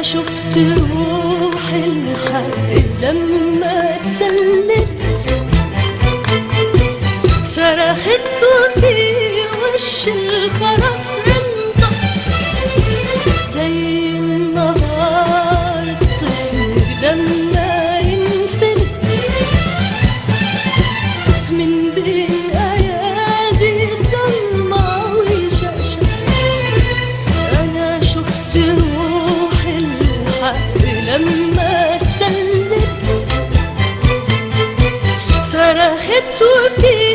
أنا شفت روح الحق لما اتسلت، صرخت وفي وش الخرس انطق زي النهار الطفل لما ينفلت من بين أيادي الضلمة وشاشة. أنا شفت روح الحق لما اتسلت، صرخت وفي